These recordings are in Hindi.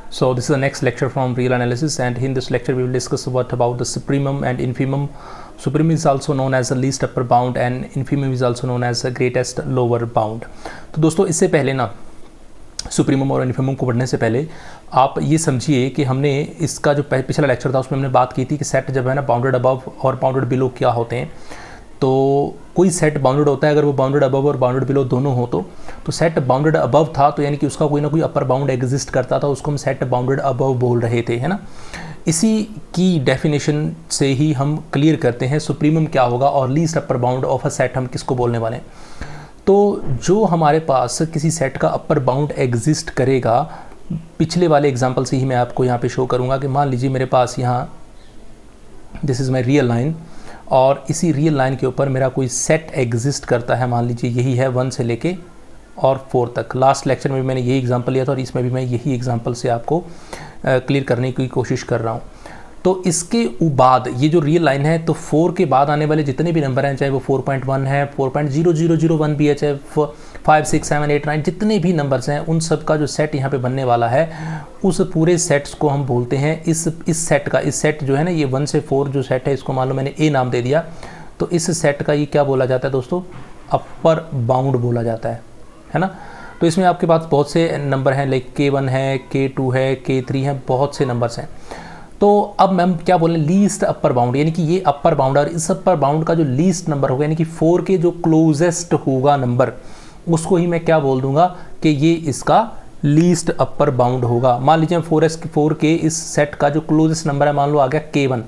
So this is the next lecture from real analysis, and in this lecture we will discuss what about the supremum and infimum. Supremum is also known as the least upper bound and infimum is also known as the greatest lower bound. तो दोस्तों इससे पहले ना सुप्रीमम और इन्फिमम को पढ़ने से पहले आप ये समझिए कि हमने इसका जो पिछला लेक्चर था उसमें हमने बात की थी कि सेट जब है ना बाउंडेड अबव और बाउंडेड बिलो क्या होते हैं। तो कोई सेट बाउंडेड होता है अगर वो बाउंडेड अबव और बाउंडेड बिलो दोनों हो तो सेट बाउंडेड अबव था तो यानी कि उसका कोई ना कोई अपर बाउंड एग्जिस्ट करता था, उसको हम सेट बाउंडेड अबव बोल रहे थे, है ना। इसी की डेफिनेशन से ही हम क्लियर करते हैं सुप्रीमम क्या होगा और least upper bound of a set हम किसको बोलने वाले हैं। तो जो हमारे पास किसी सेट का अपर बाउंड एग्जिस्ट करेगा, पिछले वाले एग्जांपल से ही मैं आपको यहाँ पे शो करूँगा कि मान लीजिए मेरे पास यहाँ this is my real line और इसी रियल लाइन के ऊपर मेरा कोई सेट एग्जिस्ट करता है, मान लीजिए यही है 1 से लेके और 4 तक। लास्ट लेक्चर में भी मैंने यही एग्जांपल लिया था और इसमें भी मैं यही एग्जांपल से आपको क्लियर करने की कोशिश कर रहा हूँ। तो इसके बाद ये जो रियल लाइन है तो 4 के बाद आने वाले जितने भी नंबर हैं, चाहे वो 4.1 है, 4.0001 भी है, चाहे 5, 6, 7, 8, 9 जितने भी नंबर्स हैं उन सब का जो सेट यहाँ पे बनने वाला है उस पूरे सेट्स को हम बोलते हैं इस सेट जो है ना, ये 1 से 4 जो सेट है इसको मान लो मैंने ए नाम दे दिया, तो इस सेट का ये क्या बोला जाता है दोस्तों, अपर बाउंड बोला जाता है ना। तो इसमें आपके पास बहुत से नंबर हैं, लाइक K1 है, K2 है, K3 है, बहुत से नंबर्स हैं। तो अब मैम क्या बोलें, लीस्ट अपर बाउंड, यानी कि ये अपर बाउंड और इस अपर बाउंड का जो लीस्ट नंबर होगा यानी कि 4 के जो क्लोजेस्ट होगा नंबर उसको ही मैं क्या बोल दूंगा कि ये इसका लीस्ट अपर बाउंड होगा। मान लीजिए 4 के इस सेट का जो क्लोजेस्ट नंबर है मान लो आ गया K1,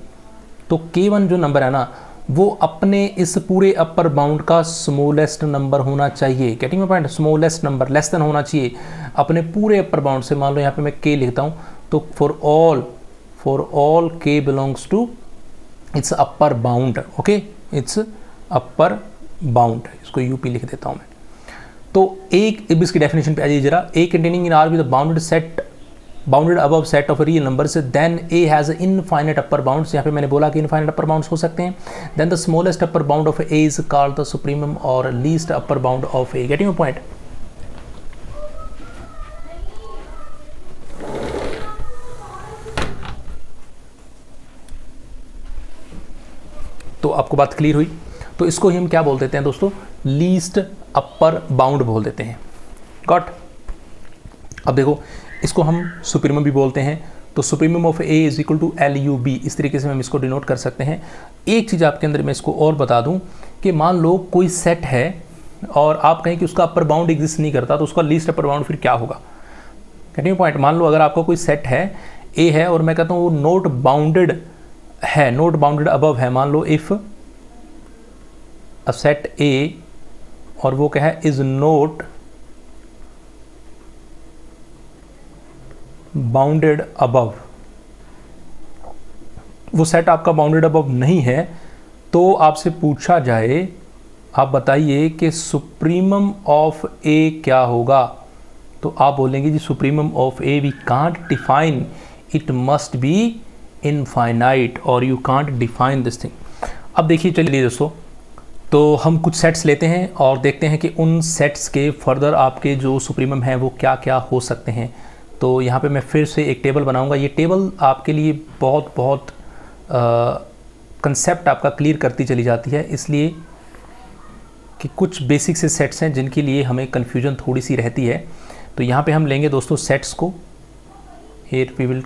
तो K1 जो नंबर है ना वो अपने इस पूरे अपर बाउंड का स्मॉलेस्ट नंबर होना चाहिए। Getting my point, smallest number less than होना चाहिए अपने पूरे अपर बाउंड से। मान लो यहाँ पे मैं K लिखता हूँ तो for all K belongs to its upper bound, okay, its upper bound, इसको यूपी लिख देता हूँ मैं। तो एक इसकी डेफिनेशन पे आ जाइए जरा, A containing in R with bounded above set of real numbers, then A has infinite upper bounds. यहाँ पे मैंने बोला कि इनफाइनाइट अपर बाउंड्स हो सकते हैं। Then the smallest upper bound of A is called the supremum और least upper bound of A. Getting your point. तो आपको बात क्लियर हुई। तो इसको ही हम क्या बोल देते हैं दोस्तों, लीस्ट अपर बाउंड बोल देते हैं। गॉट। अब देखो इसको हम सुप्रीमम भी बोलते हैं, तो supremum of A is equal to LUB, इस तरीके से हम इसको डिनोट कर सकते हैं। एक चीज़ आपके अंदर मैं इसको और बता दूं कि मान लो कोई सेट है और आप कहें कि उसका अपर बाउंड एग्जिस्ट नहीं करता तो उसका लीस्ट अपर बाउंड फिर क्या होगा। Getting point. मान लो अगर आपका कोई सेट है ए है और मैं कहता हूँ वो नोट बाउंडेड है, नोट बाउंडेड अबव है, मान लो इफ़ अ सेट ए और वो क्या है, इज नोट बाउंडेड अबव, वो सेट आपका बाउंडेड अबव नहीं है तो आपसे पूछा जाए, आप बताइए कि सुप्रीमम ऑफ ए क्या होगा, तो आप बोलेंगे जी supremum of A we can't define, it must be infinite और you can't define this thing. अब देखिए चलिए दोस्तों, तो हम कुछ सेट्स लेते हैं और देखते हैं कि उन सेट्स के फर्दर आपके जो सुप्रीमम हैं वो क्या क्या हो सकते हैं। तो यहाँ पे मैं फिर से एक टेबल बनाऊँगा, ये टेबल आपके लिए बहुत कंसेप्ट आपका क्लियर करती चली जाती है, इसलिए कि कुछ बेसिक से सेट्स हैं जिनके लिए हमें कन्फ्यूजन थोड़ी सी रहती है। तो यहाँ पे हम लेंगे दोस्तों सेट्स को, here we will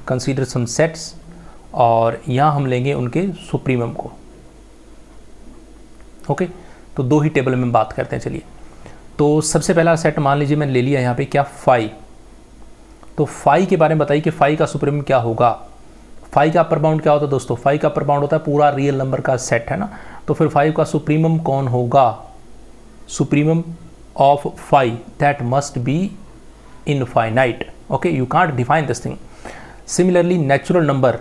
consider some sets और यहाँ हम लेंगे उनके सुप्रीमम को, ओके। तो दो ही टेबल में बात करते हैं। चलिए, तो सबसे पहला सेट मान लीजिए मैंने ले लिया यहाँ पे क्या 5, तो 5 के बारे में बताइए कि 5 का सुप्रीमम क्या होगा। 5 का अपर बाउंड क्या होता है दोस्तों, 5 का अपर बाउंड होता है पूरा रियल नंबर का सेट, है ना। तो फिर 5 का सुप्रीमम कौन होगा, supremum of 5 that must be infinite, okay, you can't define this thing. Similarly natural number,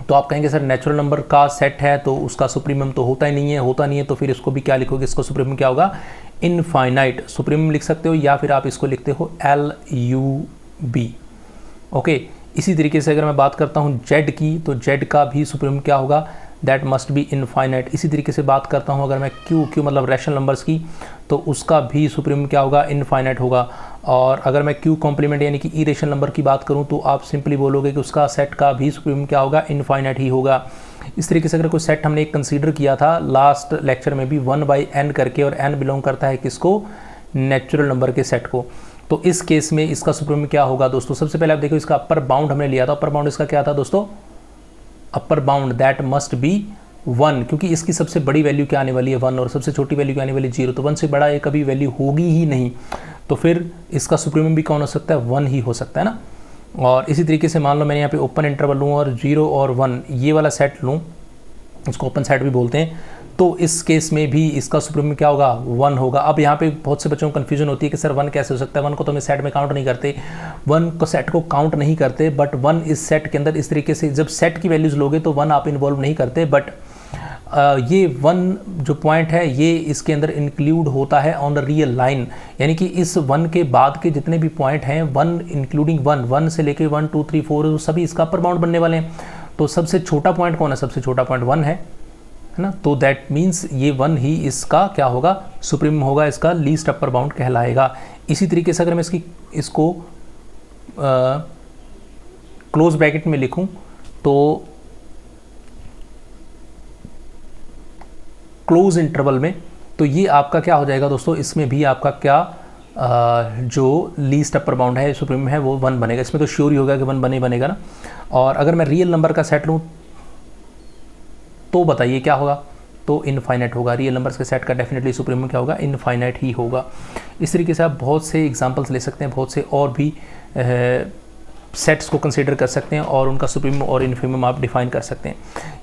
तो आप कहेंगे सर नेचुरल नंबर का सेट है तो उसका सुप्रीमम तो होता नहीं है, तो फिर इसको भी क्या लिखोगे, इसको सुप्रीमम क्या होगा, इनफाइनाइट सुप्रीमम लिख सकते हो या फिर आप इसको लिखते हो LUB, ओके। इसी तरीके से अगर मैं बात करता हूँ जेड की, तो जेड का भी सुप्रीमम क्या होगा, दैट मस्ट बी इनफाइनाइट। इसी तरीके से बात करता हूँ अगर मैं क्यू मतलब रैशनल नंबर्स की, तो उसका भी सुप्रीमम क्या होगा, इनफाइनाइट होगा। और अगर मैं क्यू कॉम्प्लीमेंट यानी कि इरेशनल नंबर की बात करूँ तो आप सिंपली बोलोगे कि उसका सेट का भी सुप्रीमम क्या होगा, इनफाइनाइट ही होगा। इस तरीके से अगर कोई सेट हमने एक कंसीडर किया था लास्ट लेक्चर में भी 1/n करके, और n बिलोंग करता है किसको, नेचुरल नंबर के सेट को, तो इस केस में इसका सुप्रीमम क्या होगा दोस्तों। सबसे पहले आप देखो इसका अपर बाउंड हमने लिया था, अपर बाउंड इसका क्या था दोस्तों, upper bound that must B 1, क्योंकि इसकी सबसे बड़ी वैल्यू क्या आने वाली है 1 और सबसे छोटी वैल्यू क्या आने वाली 0, तो 1 से बड़ा ये कभी वैल्यू होगी ही नहीं, तो फिर इसका सुप्रीमम भी कौन हो सकता है, 1 ही हो सकता है ना। और इसी तरीके से मान लो मैंने यहाँ पे ओपन इंटरवल लूँ और 0 और 1 ये वाला सेट लूँ, उसको ओपन सेट भी बोलते हैं, तो इस केस में भी इसका सुप्रीमम क्या होगा, 1 होगा। अब यहाँ पे बहुत से बच्चों को कन्फ्यूजन होती है कि सर 1 कैसे हो सकता है, 1 को तो हम इस सेट में काउंट नहीं करते, 1 को सेट को काउंट नहीं करते, बट 1 इस सेट के अंदर इस तरीके से जब सेट की वैल्यूज़ लोगे तो 1 आप इन्वॉल्व नहीं करते, बट ये 1 जो पॉइंट है ये इसके अंदर इंक्लूड होता है ऑन द रियल लाइन, यानी कि इस 1 के बाद के जितने भी पॉइंट हैं 1 इंक्लूडिंग 1 से लेके 1 2 3 4 सभी इसका अपर बाउंड बनने वाले हैं। तो सबसे छोटा पॉइंट कौन है, सबसे छोटा पॉइंट 1 है ना, तो दैट मीन्स ये 1 ही इसका क्या होगा, सुप्रीमम होगा, इसका लीस्ट अपर बाउंड कहलाएगा। इसी तरीके से अगर मैं इसको क्लोज ब्रैकेट में लिखूं तो क्लोज इंटरवल में, तो ये आपका क्या हो जाएगा दोस्तों, इसमें भी आपका क्या जो लीस्ट अपर बाउंड है सुप्रीमम है वो 1 बनेगा, इसमें तो श्योर ही होगा कि 1 बनेगा ना। और अगर मैं रियल नंबर का सेट लूँ तो बताइए क्या होगा, तो इनफाइनाइट होगा। रियल नंबर्स के सेट का डेफिनेटली सुप्रीमम क्या होगा, इनफाइनाइट ही होगा। इस तरीके से आप बहुत से एग्जांपल्स ले सकते हैं, बहुत से और भी सेट्स को कंसीडर कर सकते हैं और उनका सुप्रीमम और इनफीमम आप डिफाइन कर सकते हैं।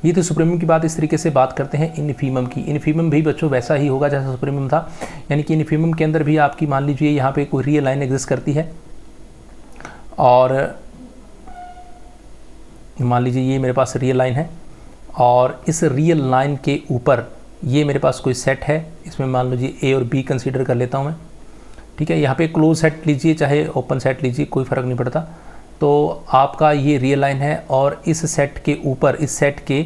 ये तो सुप्रीमम की बात। इस तरीके से बात करते हैं इनफीमम की। इनफीमम भी बच्चों वैसा ही होगा जैसा सुप्रीमम था, यानी कि इनफीमम के अंदर भी आपकी मान लीजिए यहाँ पे कोई रियल लाइन एग्जिस्ट करती है, और मान लीजिए ये मेरे पास रियल लाइन है, और इस रियल लाइन के ऊपर ये मेरे पास कोई सेट है, इसमें मान लीजिए ए और बी कंसीडर कर लेता हूँ मैं, ठीक है। यहाँ पे क्लोज सेट लीजिए चाहे ओपन सेट लीजिए, कोई फ़र्क नहीं पड़ता। तो आपका ये रियल लाइन है, और इस सेट के ऊपर, इस सेट के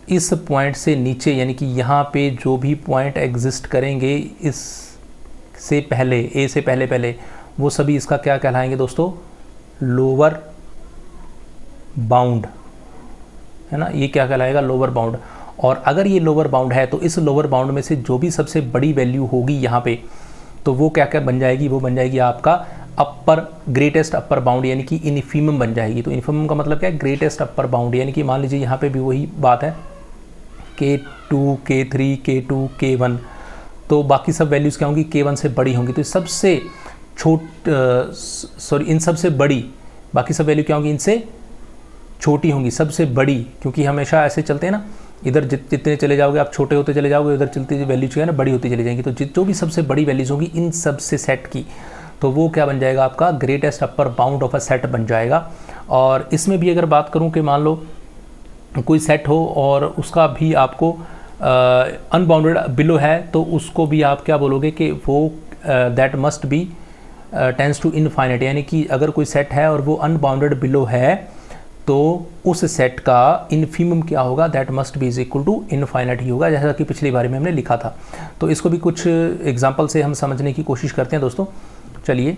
इस पॉइंट से नीचे, यानी कि यहाँ पे जो भी पॉइंट एग्जिस्ट करेंगे इस से पहले, ए से पहले वो सभी इसका क्या कहलाएंगे दोस्तों, लोअर बाउंड, है ना। ये क्या कहलाएगा, लोअर बाउंड। और अगर ये लोअर बाउंड है तो इस लोअर बाउंड में से जो भी सबसे बड़ी वैल्यू होगी यहाँ पे, तो वो क्या क्या बन जाएगी, वो बन जाएगी आपका अपर ग्रेटेस्ट अपर बाउंड, यानी कि इनफीमम बन जाएगी। तो इनफीमम का मतलब क्या है, ग्रेटेस्ट अपर बाउंड, यानी कि मान लीजिए यहाँ पे भी वही बात है K2 K3 K2 K1, तो बाकी सब वैल्यूज़ क्या होंगी, K1 से बड़ी होंगी। तो सबसे इन सबसे बड़ी, बाकी सब वैल्यू क्या होंगी, इनसे छोटी होंगी, सबसे बड़ी, क्योंकि हमेशा ऐसे चलते हैं ना, इधर जितने चले जाओगे आप छोटे होते चले जाओगे, उधर चलती वैल्यू जो है ना बड़ी होती चली जाएंगी। तो जो भी सबसे बड़ी वैल्यूज़ होंगी इन सब से सेट की, तो वो क्या बन जाएगा, आपका greatest upper bound of a set बन जाएगा। और इसमें भी अगर बात करूं कि मान लो कोई सेट हो और उसका भी आपको अनबाउंडेड बिलो है, तो उसको भी आप क्या बोलोगे कि वो that must be tends to infinite, यानी कि अगर कोई सेट है और वो अनबाउंडेड बिलो है तो उस सेट का इनफीमम क्या होगा, that must be is equal to infinite ही होगा, जैसा कि पिछली बारी में हमने लिखा था। तो इसको भी कुछ एग्जांपल से हम समझने की कोशिश करते हैं दोस्तों। चलिए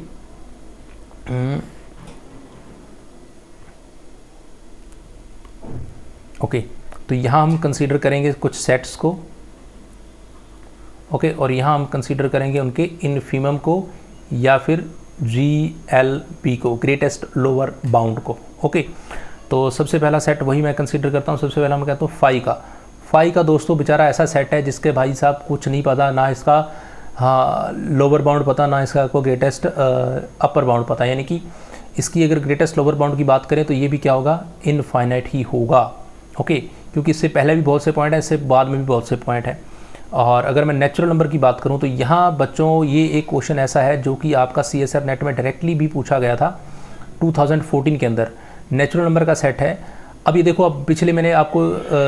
ओके, तो यहाँ हम कंसीडर करेंगे कुछ सेट्स को, ओके, और यहाँ हम कंसीडर करेंगे उनके इनफीमम को या फिर GLB को, ग्रेटेस्ट लोअर बाउंड को, ओके। तो सबसे पहला सेट वही मैं कंसीडर करता हूँ। सबसे पहला मैं कहता हूँ फाई का दोस्तों बेचारा ऐसा सेट है जिसके भाई साहब कुछ नहीं पता, ना इसका लोअर बाउंड पता, ना इसका आपको ग्रेटेस्ट अपर बाउंड पता, यानी कि इसकी अगर ग्रेटेस्ट लोअर बाउंड की बात करें तो ये भी क्या होगा, इनफाइनाइट ही होगा, ओके, क्योंकि इससे पहले भी बहुत से पॉइंट हैं, इससे बाद में भी बहुत से पॉइंट हैं। और अगर मैं नेचुरल नंबर की बात करूं तो यहाँ बच्चों ये एक क्वेश्चन ऐसा है जो कि आपका CSR नेट में डायरेक्टली भी पूछा गया था 2014 के अंदर। नेचुरल नंबर का सेट है। अब ये देखो, अब पिछले मैंने आपको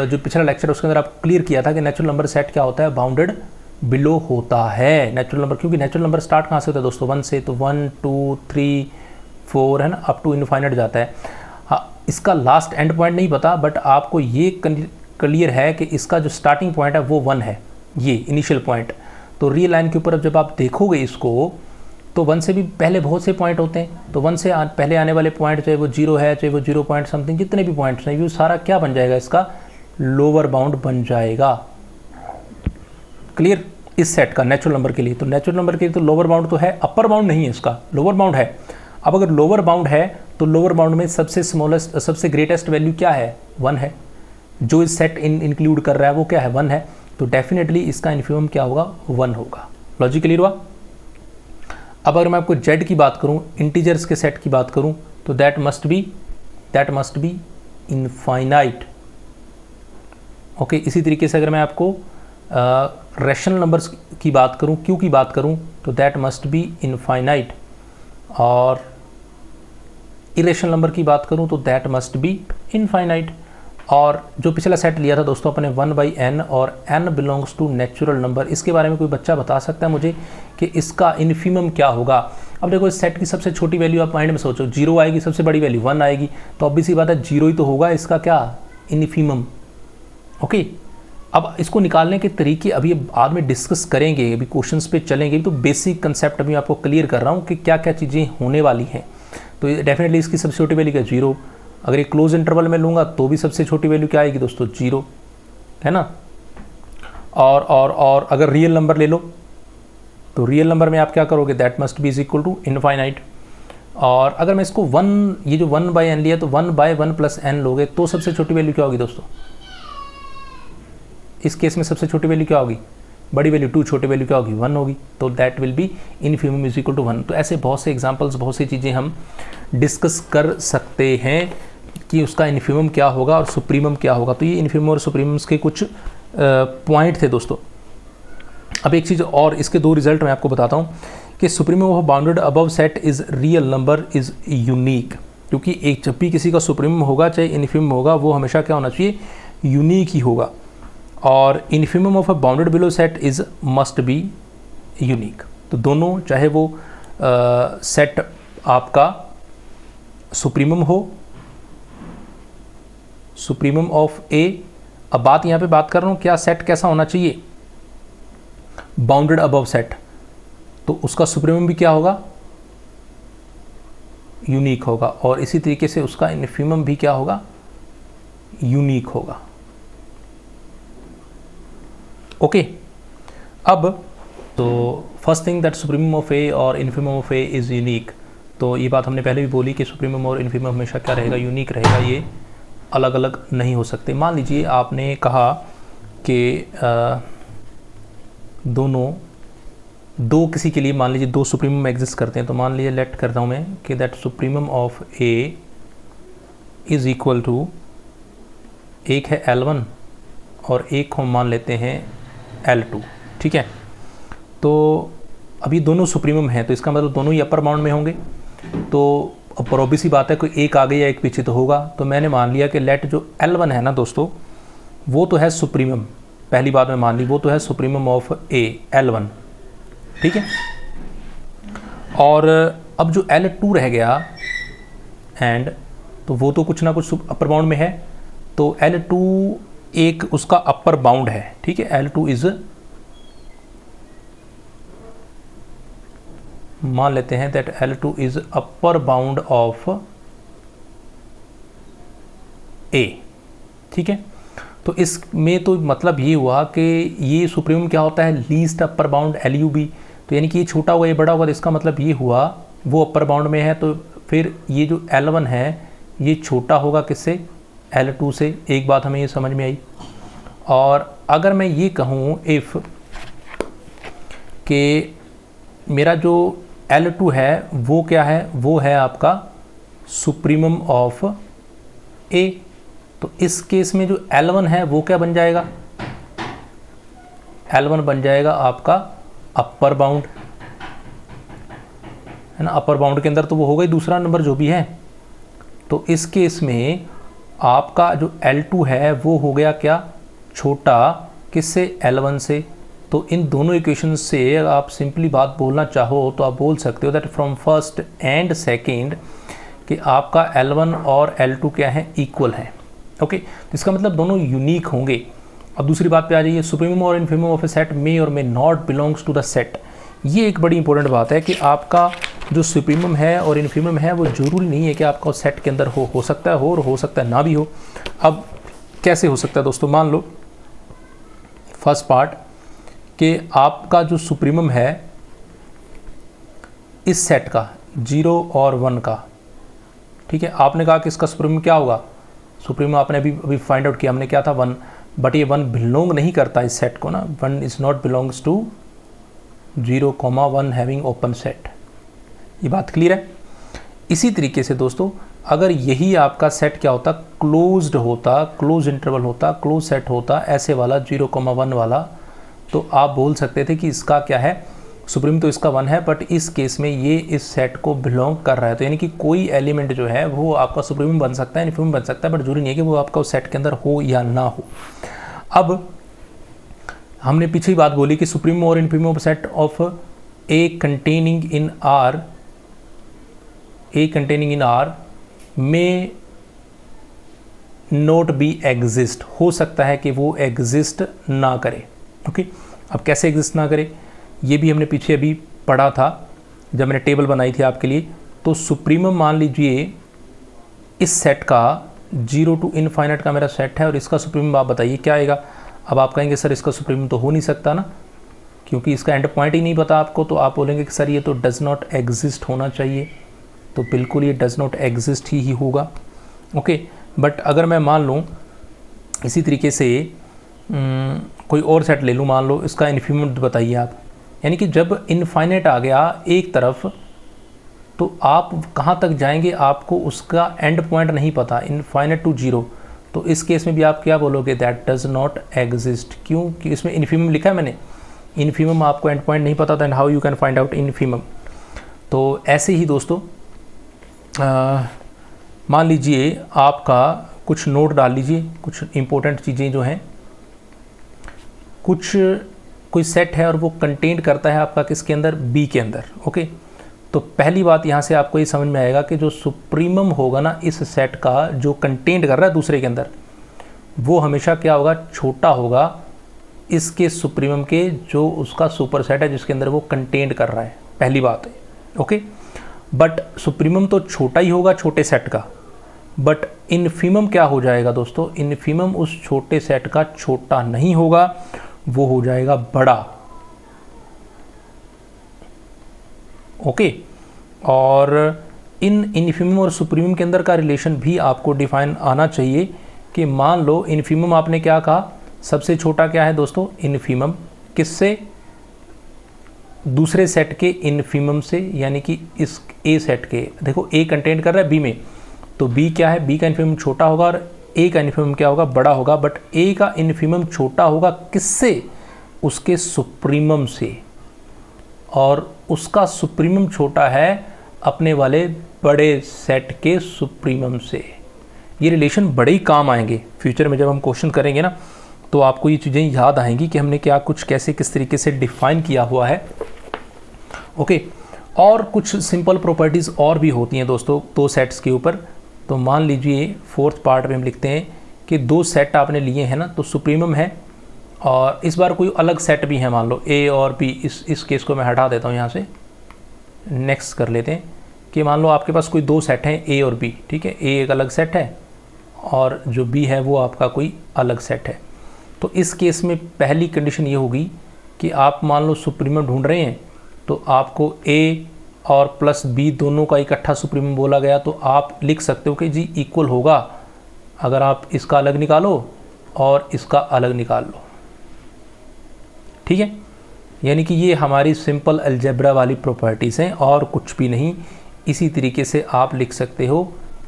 जो पिछला लेक्चर उसके अंदर आप क्लियर किया था कि नेचुरल नंबर सेट क्या होता है, बाउंडेड बिलो होता है नेचुरल नंबर, क्योंकि नेचुरल नंबर स्टार्ट कहाँ से होता है दोस्तों, 1 से, तो 1 2 3 4 है ना, अप टू इनफाइनाइट जाता है। हाँ, इसका लास्ट एंड पॉइंट नहीं पता, बट आपको ये क्लियर है कि इसका जो स्टार्टिंग पॉइंट है वो 1 है, ये इनिशियल पॉइंट। तो रियल लाइन के ऊपर अब जब आप देखोगे इसको तो 1 से भी पहले बहुत से पॉइंट होते हैं, तो 1 से पहले आने वाले पॉइंट चाहे वो 0 है चाहे वो 0 पॉइंट समथिंग, जितने भी पॉइंट्स हैं वो सारा क्या बन जाएगा, इसका लोअर बाउंड बन जाएगा। क्लियर? इस सेट का नेचुरल नंबर के लिए, तो नेचुरल नंबर के लिए तो लोअर बाउंड तो है, अपर बाउंड नहीं है, इसका लोअर बाउंड है। अब अगर लोअर बाउंड है तो लोअर बाउंड में सबसे स्मॉलेस्ट सबसे ग्रेटेस्ट वैल्यू क्या है, 1 है। जो इस सेट इंक्लूड कर रहा है वो क्या है, 1 है। तो डेफिनेटली इसका इन्फिमम क्या होगा, 1 होगा। लॉजिक क्लियर हुआ? अब अगर मैं आपको जेड की बात करूं, इंटीजर्स के सेट की बात करूं, तो that must be infinite. Okay, इसी तरीके से अगर मैं आपको रैशनल नंबर्स की बात करूं, क्यू की बात करूं, तो दैट मस्ट बी इनफाइनाइट। और इरेशनल नंबर की बात करूं तो दैट मस्ट बी इनफाइनाइट। और जो पिछला सेट लिया था दोस्तों अपने 1/n और n belongs to natural number, इसके बारे में कोई बच्चा बता सकता है मुझे कि इसका इन्फिमम क्या होगा? अब देखो इस सेट की सबसे छोटी वैल्यू आप माइंड में सोचो, 0 आएगी, सबसे बड़ी वैल्यू 1 आएगी, तो ऑब्वियस सी बात है 0 ही तो होगा इसका क्या, इन्फिमम। ओके, अब इसको निकालने के तरीके अभी बाद में डिस्कस करेंगे, अभी क्वेश्चंस पे चलेंगे, तो बेसिक कंसेप्ट अभी आपको क्लियर कर रहा हूँ कि क्या क्या चीज़ें होने वाली हैं। तो डेफिनेटली इसकी सबसे छोटी वैल्यू क्या, 0। अगर ये क्लोज इंटरवल में लूँगा तो भी सबसे छोटी वैल्यू क्या आएगी दोस्तों, 0, है ना। और अगर रियल नंबर ले लो तो रियल नंबर में आप क्या करोगे, that must be is equal to infinite. और अगर मैं इसको 1, ये जो 1/n लिया तो 1/1 + n लोगे तो सबसे छोटी वैल्यू क्या होगी दोस्तों, इस केस में सबसे छोटी वैल्यू क्या होगी, बड़ी वैल्यू 2, छोटी वैल्यू क्या होगी, 1 होगी। तो that will be infimum is equal to 1। तो ऐसे बहुत से एग्जांपल्स, बहुत सी चीज़ें हम डिस्कस कर सकते हैं कि उसका इन्फिमम क्या होगा और सुप्रीमम क्या होगा। तो ये इन्फिमम और सुप्रीमम्स के कुछ पॉइंट थे दोस्तों। अब एक चीज़ और, इसके 2 रिजल्ट मैं आपको बताता हूँ कि supremum of bounded above set is real number is unique. क्योंकि एक जब भी किसी का सुप्रीमम होगा चाहे इन्फिमम होगा, वो हमेशा क्या होना चाहिए, यूनिक ही होगा। और infimum of a bounded below set is must be unique. तो दोनों, चाहे वो सेट आपका सुप्रीमम हो, सुप्रीमम ऑफ ए। अब बात यहाँ पे बात कर रहा हूँ क्या सेट कैसा होना चाहिए, बाउंडेड अबव सेट, तो उसका सुप्रीमम भी क्या होगा, यूनिक होगा। और इसी तरीके से उसका इन्फिमम भी क्या होगा, यूनिक होगा। ओके, अब तो first thing that supremum of A और infimum of A is unique. तो ये बात हमने पहले भी बोली कि सुप्रीमम और इन्फिमम हमेशा क्या रहेगा, यूनिक रहेगा, ये अलग अलग नहीं हो सकते। मान लीजिए आपने कहा कि दो किसी के लिए मान लीजिए 2 सुप्रीमम एग्जिस्ट करते हैं, तो मान लीजिए लेट करता हूँ मैं कि that supremum of A is equal to, एक है L1 और एक को मान लेते हैं L2, ठीक है। तो अभी दोनों सुप्रीमम हैं, तो इसका मतलब दोनों ही अपर बाउंड में होंगे। तो अब ऑब्वियस सी बात है कोई एक आगे या एक पीछे तो होगा। तो मैंने मान लिया कि लेट जो L1 है ना दोस्तों, वो तो है सुप्रीमम, पहली बात मैं मान ली, वो तो है सुप्रीमम ऑफ ए, L1, ठीक है। और अब जो L2 रह गया एंड, तो वो तो कुछ ना कुछ अपर बाउंड में है, तो L2 एक उसका अपर बाउंड है, ठीक है। L2 इज, मान लेते हैं that L2 is upper bound of A, ठीक है। तो इसमें तो मतलब ये हुआ कि ये सुप्रीमम क्या होता है, लीस्ट अपर बाउंड LUB। तो यानी कि ये छोटा होगा ये बड़ा होगा, तो इसका मतलब ये हुआ वो अपर बाउंड में है, तो फिर ये जो L1 है ये छोटा होगा किससे, L2 से। एक बात हमें ये समझ में आई। और अगर मैं ये कहूँ इफ़ कि मेरा जो L2 है वो क्या है, वो है आपका सुप्रीमम ऑफ ए, तो इस केस में जो L1 है वो क्या बन जाएगा, L1 बन जाएगा आपका अपर बाउंड, है ना। अपर बाउंड के अंदर तो वो होगा ही दूसरा नंबर जो भी है। तो इस केस में आपका जो L2 है वो हो गया क्या, छोटा, किससे, L1 से। तो इन दोनों इक्वेशन से आप सिंपली बात बोलना चाहो तो आप बोल सकते हो that from first and second कि आपका L1 और L2 क्या है, इक्वल है। ओके, तो इसका मतलब दोनों यूनिक होंगे। अब दूसरी बात पे आ जाइए, सुप्रीमम और infimum of A set may और may not belongs to the set. ये एक बड़ी इंपॉर्टेंट बात है कि आपका जो सुप्रीमम है और इन्फीमम है वो जरूरी नहीं है कि आपका सेट के अंदर हो सकता है हो और हो सकता है ना भी हो। अब कैसे हो सकता है दोस्तों, मान लो फर्स्ट पार्ट कि आपका जो सुप्रीमम है इस सेट का 0 और 1 का, ठीक है, आपने कहा कि इसका सुप्रीमम क्या होगा, सुप्रीमम आपने अभी फाइंड आउट किया, हमने क्या था 1, बट ये 1 बिलोंग नहीं करता इस सेट को ना, 1 is not belongs to 0,1 having open set. ये बात क्लियर है। इसी तरीके से दोस्तों अगर यही आपका सेट क्या होता, क्लोज्ड होता, क्लोज इंटरवल होता, क्लोज सेट होता ऐसे वाला 0,1 वाला, तो आप बोल सकते थे कि इसका क्या है, सुप्रीम तो इसका 1 है, बट इस केस में ये इस सेट को बिलोंग कर रहा है। तो यानी कि कोई एलिमेंट जो है वो आपका सुप्रीम बन सकता है, इन्फीमम बन सकता है, बट जरूरी नहीं है कि वो आपका उस सेट के अंदर हो या ना हो। अब हमने पीछे ही बात बोली कि सुप्रीम और infimum set of A containing in are में नॉट बी एग्जिस्ट, हो सकता है कि वो एग्जिस्ट ना करे। ओके, अब कैसे एग्जिस्ट ना करे ये भी हमने पीछे अभी पढ़ा था जब मैंने टेबल बनाई थी आपके लिए। तो सुप्रीमम मान लीजिए इस सेट का 0 to इनफाइनाइट का मेरा सेट है और इसका सुप्रीमम आप बताइए क्या आएगा। अब आप कहेंगे सर इसका सुप्रीमम तो हो नहीं सकता ना, क्योंकि इसका एंड पॉइंट ही नहीं पता आपको, तो आप बोलेंगे कि सर ये तो डज नॉट एग्जिस्ट होना चाहिए, तो बिल्कुल ये डज नॉट एग्जिस्ट ही होगा। ओके, बट अगर मैं मान लूँ इसी तरीके से कोई और सेट ले लूँ, मान लो इसका इन्फीमम बताइए आप, यानी कि जब इनफाइनाइट आ गया एक तरफ तो आप कहाँ तक जाएंगे आपको उसका एंड पॉइंट नहीं पता, इनफाइनाइट टू 0, तो इस केस में भी आप क्या बोलोगे, दैट डज नॉट एग्जिस्ट। क्यों? कि इसमें इन्फीमम लिखा है मैंने, इन्फीमम आपको एंड पॉइंट नहीं पता था, and how you can find out infimum. तो ऐसे ही दोस्तों मान लीजिए आपका कुछ नोट डाल लीजिए, कुछ इंपॉर्टेंट चीज़ें जो हैं, कुछ कोई सेट है और वो कंटेंट करता है आपका किसके अंदर, बी के अंदर। ओके, तो पहली बात यहाँ से आपको ये समझ में आएगा कि जो सुप्रीमम होगा ना इस सेट का, जो कंटेंट कर रहा है दूसरे के अंदर, वो हमेशा क्या होगा, छोटा होगा इसके सुप्रीमम के जो उसका सुपर सेट है जिसके अंदर वो कंटेंट कर रहा है, पहली बात है। ओके, बट सुप्रीमम तो छोटा ही होगा छोटे सेट का, बट इन्फीमम क्या हो जाएगा दोस्तों, इन्फीमम उस छोटे सेट का छोटा नहीं होगा, वो हो जाएगा बड़ा। ओके, और इन इन्फीमम और सुप्रीमम के अंदर का रिलेशन भी आपको डिफाइन आना चाहिए कि मान लो इन्फीमम आपने क्या कहा, सबसे छोटा क्या है दोस्तों, इन्फीमम किससे, दूसरे सेट के इन्फीमम से, यानी कि इस ए सेट के, देखो ए कंटेंट कर रहा है बी में, तो बी क्या है, बी का इन्फीमम छोटा होगा और ए का इन्फीमम क्या होगा, बड़ा होगा, बट ए का इन्फीमम छोटा होगा किससे, उसके सुप्रीमम से, और उसका सुप्रीमम छोटा है अपने वाले बड़े सेट के सुप्रीमम से। ये रिलेशन बड़े ही काम आएंगे फ्यूचर में, जब हम क्वेश्चन करेंगे ना तो आपको ये चीज़ें याद आएंगी कि हमने क्या कुछ कैसे किस तरीके से डिफाइन किया हुआ है। ओके, और कुछ सिंपल प्रॉपर्टीज़ और भी होती हैं दोस्तों दो सेट्स के ऊपर। तो मान लीजिए फोर्थ पार्ट में हम लिखते हैं कि दो सेट आपने लिए हैं ना, तो सुप्रीमम है और इस बार कोई अलग सेट भी है, मान लो ए और बी, इस केस को मैं हटा देता हूँ यहाँ से, नेक्स्ट कर लेते हैं कि मान लो आपके पास कोई दो सेट हैं ए और बी, ठीक है, ए एक अलग सेट है और जो बी है वो आपका कोई अलग सेट है। तो इस केस में पहली कंडीशन ये होगी कि आप मान लो सुप्रीमम ढूंढ रहे हैं, तो आपको ए और प्लस बी दोनों का इकट्ठा सुप्रीमम बोला गया, तो आप लिख सकते हो कि जी इक्वल होगा, अगर आप इसका अलग निकालो और इसका अलग निकाल लो, ठीक है। यानी कि ये हमारी सिंपल अलजेब्रा वाली प्रॉपर्टीज़ हैं और कुछ भी नहीं। इसी तरीके से आप लिख सकते हो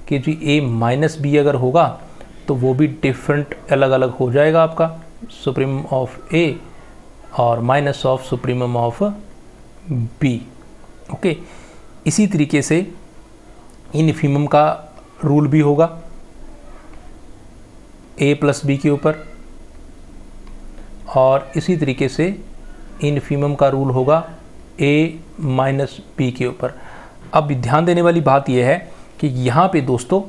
कि जी ए माइनस बी अगर होगा तो वो भी डिफरेंट अलग अलग हो जाएगा आपका, सुप्रीमम ऑफ ए और minus of supremum of B. Okay, इसी तरीके से इन्फीमम का रूल भी होगा ए प्लस बी के ऊपर, और इसी तरीके से इन्फीमम का रूल होगा ए माइनस बी के ऊपर। अब ध्यान देने वाली बात यह है कि यहाँ पे दोस्तों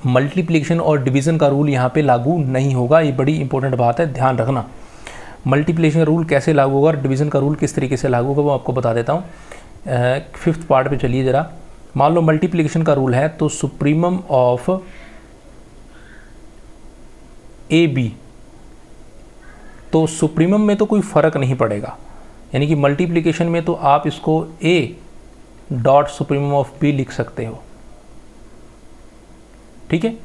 मल्टीप्लिकेशन और डिवीज़न का रूल यहाँ पे लागू नहीं होगा। ये बड़ी इंपॉर्टेंट बात है, ध्यान रखना। मल्टीप्लिकेशन रूल कैसे लागू होगा और डिवीज़न का रूल किस तरीके से लागू होगा वो आपको बता देता हूँ। 5th पार्ट पे चलिए ज़रा। मान लो मल्टीप्लिकेशन का रूल है तो सुप्रीमम ऑफ ए बी, तो सुप्रीमम में तो कोई फ़र्क नहीं पड़ेगा, यानी कि मल्टीप्लिकेशन में तो आप इसको A dot supremum of B लिख सकते हो, ठीक है।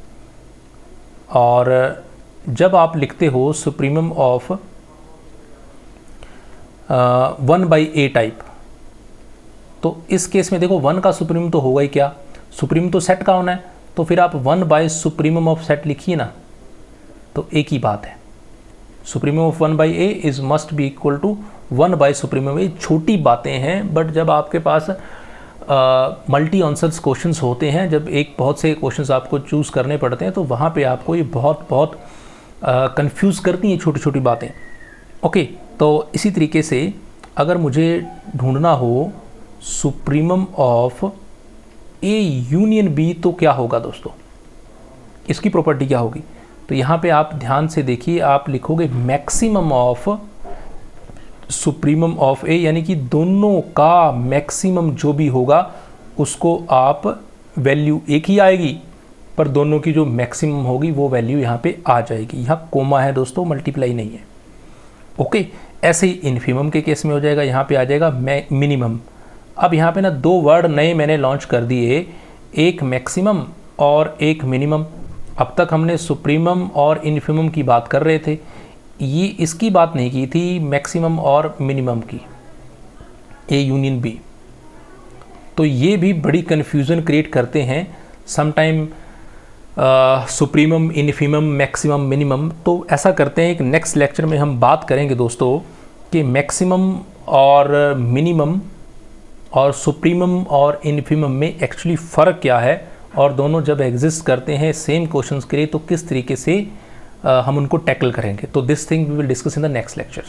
और जब आप लिखते हो सुप्रीमम ऑफ 1/a टाइप, तो इस केस में देखो 1 का सुप्रीमम तो होगा ही क्या, सुप्रीमम तो सेट का होना है, तो फिर आप 1 सुप्रीमम ऑफ सेट लिखिए ना, तो एक ही बात है। Supremum of 1/a is must be equal to 1 supremum. ये छोटी बातें हैं, बट जब आपके पास मल्टी आंसर्स क्वेश्चंस होते हैं, जब बहुत से क्वेश्चंस आपको चूज़ करने पड़ते हैं, तो वहाँ पे आपको ये बहुत कंफ्यूज करती हैं छोटी छोटी बातें। ओके, तो इसी तरीके से अगर मुझे ढूंढना हो supremum of A union B, तो क्या होगा दोस्तों, इसकी प्रॉपर्टी क्या होगी? तो यहाँ पे आप ध्यान से देखिए, आप लिखोगे मैक्सिमम ऑफ सुप्रीमम ऑफ ए, यानी कि दोनों का मैक्सिमम जो भी होगा उसको आप वैल्यू एक ही आएगी, पर दोनों की जो मैक्सिमम होगी वो वैल्यू यहाँ पे आ जाएगी। यहाँ कोमा है दोस्तों, मल्टीप्लाई नहीं है। ओके, ऐसे ही इन्फीमम के केस में हो जाएगा, यहाँ पे आ जाएगा मिनिमम। अब यहाँ पे ना 2 वर्ड नए मैंने लॉन्च कर दिए, एक मैक्सिमम और एक मिनिमम। अब तक हमने सुप्रीमम और इन्फीमम की बात कर रहे थे, ये इसकी बात नहीं की थी मैक्सिमम और मिनिमम की, ए यूनियन बी। तो ये भी बड़ी कन्फ्यूज़न क्रिएट करते हैं sometime, supremum, infimum, maximum, minimum. तो ऐसा करते हैं, एक नेक्स्ट लेक्चर में हम बात करेंगे दोस्तों कि मैक्सिमम और मिनिमम और सुप्रीमम और इन्फीमम में एक्चुअली फ़र्क क्या है, और दोनों जब एग्जिस्ट करते हैं सेम क्वेश्चंस के लिए तो किस तरीके से हम उनको टैकल करेंगे। तो this thing we will discuss in the next lecture.